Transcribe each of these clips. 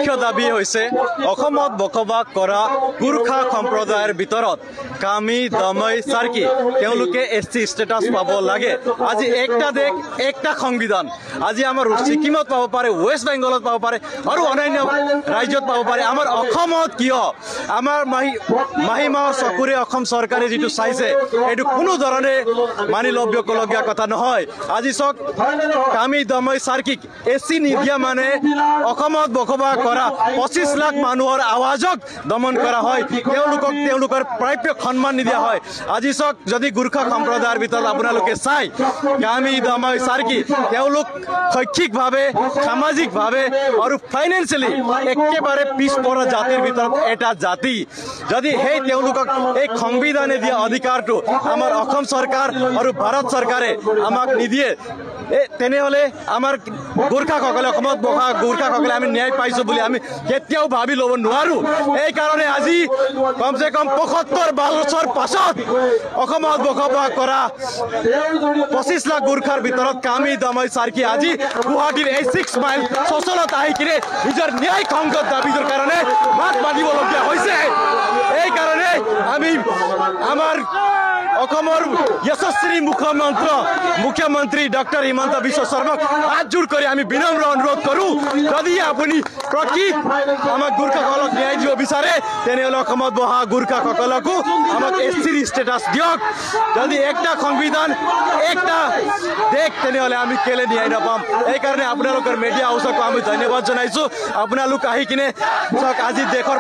মুখ্য দাবী হৈছে অসমত বসবাস কৰা গুৰ্খা সম্প্ৰদায়ৰ ভিতৰত কামি দমৈ চাৰ্কি তেওঁলোকে এছটি ষ্টেটাছ পাব লাগে। আজি একটা দেশ একটা সংবিধান, আজি আমাৰ ছিকিমত পাব পাৰে, ৱেষ্ট বেংগলত পাব পাৰে আৰু অন্যান্য ৰাজ্যত পাব পাৰে। আমাৰ অসমত কিয় আমাৰ মাহীমাহৰ চকুৰে অসম চৰকাৰে যিটো চাইছে এইটো কোনো ধৰণে মানি ল'বলগীয়া কথা নহয়। আজি চাওক কামি দমৈ চাৰ্কিক এছটি নিদিয়া মানে অসমত বসবাস কৰা 25 লাখ মানুহৰ আৱাজক দমন কৰা হয়, তেওঁলোকৰ প্ৰাপ্য সন্মান নিদিয়া হয়। আজি চাওক যদি গুৰ্খা সম্প্ৰদায়ৰ ভিতৰত আপোনালোকে চাই কামি দমৈ চাৰ্কি তেওঁলোক শৈক্ষিকভাৱে সামাজিকভাৱে আৰু ফাইনেন্সিয়েলি একেবাৰে পিছপৰা জাতিৰ ভিতৰত এটা জাতি। যদি সেই তেওঁলোকক এই সংবিধানে দিয়া অধিকাৰটো আমাৰ অসম চৰকাৰ আৰু ভাৰত চৰকাৰে আমাক নিদিয়ে তেনেহ'লে আমাৰ গুৰ্খাসকলে অসমত বসা গুৰ্খাসকলে আমি ন্যায় পাইছোঁ বুলি আমি কেতিয়াও ভাবি ল'ব নোৱাৰোঁ। এইকাৰণে আজি কমচে কম 75 বছৰ পাছত অসমত বসবাস কৰা 25 লাখ গুৰ্খাৰ ভিতৰত কামি দমৈ চাৰ্কি আজি গুৱাহাটীৰ এই 6 মাইল চচলত আহি কিনে নিজৰ ন্যায় সংগত দাবীৰ কাৰণে মাত মাতিবলগীয়া হৈছে। এইকাৰণে আমি আমাৰ অসমৰ যশস্বী মুখ্যমন্ত্ৰী ডক্টৰ হিমন্ত বিশ্ব শৰ্মাক হাতজোৰ কৰি আমি বিনম্ৰ অনুৰোধ কৰোঁ, যদি আপুনি প্ৰকৃত আমাক গুৰ্খাসকলক ন্যায় দিব বিচাৰে তেনেহ'লে অসমত বহা গুৰ্খাসকলকো আমাক এছটি ষ্টেটাছ দিয়ক। যদি একটা সংবিধান একটা দেশ তেনেহ'লে আমি কেলে ন্যায় নাপাম। এইকাৰণে আপোনালোকৰ মিডিয়া হাউচকো আমি ধন্যবাদ জনাইছোঁ। আপোনালোক আহি কিনে চাওক আজি দেশৰ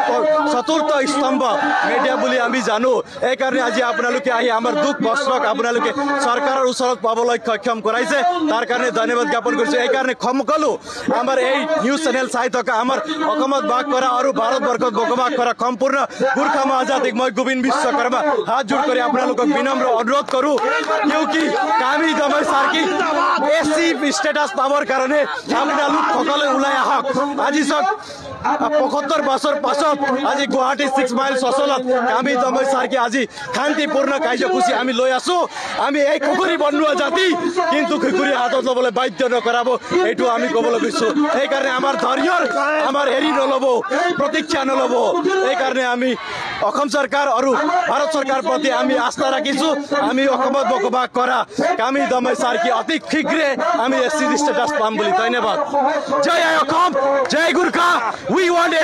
চতুৰ্থ স্তম্ভ মিডিয়া বুলি আমি জানো। এইকাৰণে আজি আপোনালোকে আহি আমাৰ দুখ কষ্টক আপোনালোকে চৰকাৰৰ ওচৰত পাবলৈ সক্ষম কৰাইছে, তাৰ কাৰণে ধন্যবাদ জ্ঞাপন কৰিছোঁ। এইকাৰণে সকলো আমাৰ এই নিউজ চেনেল চাই থকা আমাৰ অসমত বাস কৰা আৰু ভাৰতবৰ্ষত বসবাস কৰা সম্পূৰ্ণ গুৰ্খা মহাজাতিক মই গোবিন্দ বিশ্বকৰ্মা হাতজোৰ কৰি আপোনালোকক বিনম্ৰ অনুৰোধ কৰোঁ, কিয়কি কামি দমৈ চাৰ্কি এছটি ষ্টেটাছ পাবৰ কাৰণে আপোনালোক সকলোৱে ওলাই আহক। আজি চাওক 75 বছৰ পাছত আজি গুৱাহাটী 6 মাইল চচলত কামি দমৈ চাৰ্কি আজি শান্তিপূৰ্ণ কাৰ্যসূচী আমি লৈ আছোঁ। আমি এই খুকুৰী বনোৱা জাতি কিন্তু খুকুৰী হাতত ল'বলৈ বাধ্য নকৰাব, এইটো আমি ক'বলৈ গৈছোঁ। সেইকাৰণে আমাৰ ধৈৰ্যৰ আমাৰ হেৰি নল'ব, প্ৰতীক্ষা নল'ব। এইকাৰণে আমি অসম চৰকাৰ আৰু ভাৰত চৰকাৰৰ প্ৰতি আমি আস্থা ৰাখিছোঁ। আমি অসমত বসবাস কৰা কামি দমৈ চাৰ্কি অতি শীঘ্ৰে আমি এছটি ষ্টেটাছ পাম বুলি। ধন্যবাদ। জয় অসম, জয় Gurkha. We want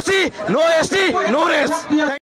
SC, no ST, no rest.